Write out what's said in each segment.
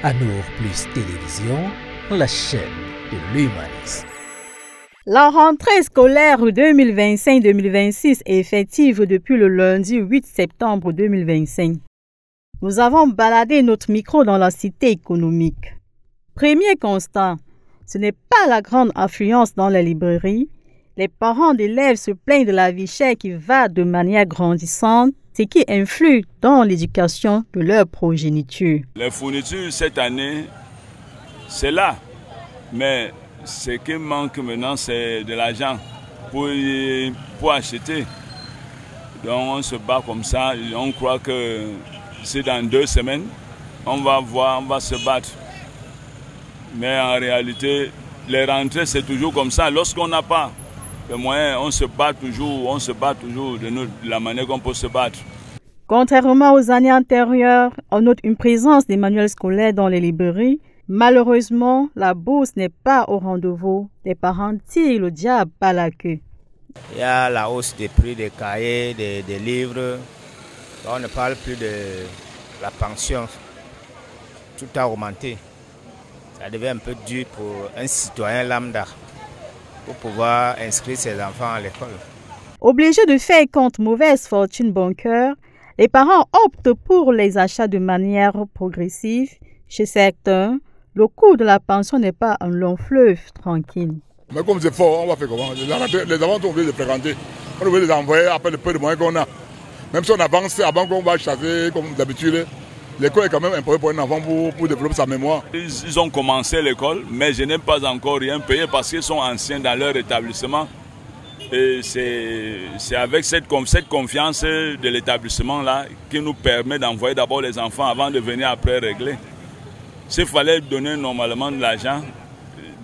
Anour Plus Télévision, la chaîne de l'humanisme. La rentrée scolaire 2025-2026 est effective depuis le lundi 8 septembre 2025. Nous avons baladé notre micro dans la cité économique. Premier constat, ce n'est pas la grande affluence dans les librairies. Les parents d'élèves se plaignent de la vie chère qui va de manière grandissante, ce qui influe dans l'éducation de leur progéniture. Les fournitures cette année, c'est là, mais ce qui manque maintenant, c'est de l'argent pour acheter. Donc on se bat comme ça, on croit que c'est dans 2 semaines, on va se battre. Mais en réalité, les rentrées, c'est toujours comme ça. Lorsqu'on n'a pas les moyens, on se bat toujours de la manière qu'on peut se battre. Contrairement aux années antérieures, on note une présence des manuels scolaires dans les librairies. Malheureusement, la bourse n'est pas au rendez-vous. Les parents tirent le diable par la queue. Il y a la hausse des prix des cahiers, des livres. On ne parle plus de la pension. Tout a augmenté. Ça devient un peu dur pour un citoyen lambda pour pouvoir inscrire ses enfants à l'école. Obligés de faire contre mauvaise fortune bancaire, les parents optent pour les achats de manière progressive. Chez certains, le coût de la pension n'est pas un long fleuve tranquille. Mais comme c'est fort, on va faire comment? Les enfants sont obligés de fréquenter. On est obligé de les envoyer après le peu de moyens qu'on a. Même si on avance avant qu'on va chasser comme d'habitude, l'école est quand même important pour un enfant pour développer sa mémoire. Ils ont commencé l'école, mais je n'ai pas encore rien payé parce qu'ils sont anciens dans leur établissement. Et c'est avec cette confiance de l'établissement-là qui nous permet d'envoyer d'abord les enfants avant de venir après régler. S'il fallait donner normalement de l'argent,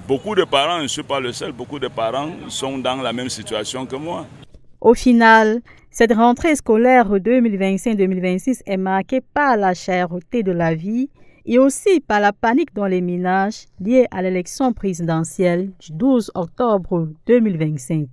beaucoup de parents, je ne suis pas le seul, beaucoup de parents sont dans la même situation que moi. Au final, cette rentrée scolaire 2025-2026 est marquée par la cherté de la vie et aussi par la panique dans les ménages liée à l'élection présidentielle du 12 octobre 2025.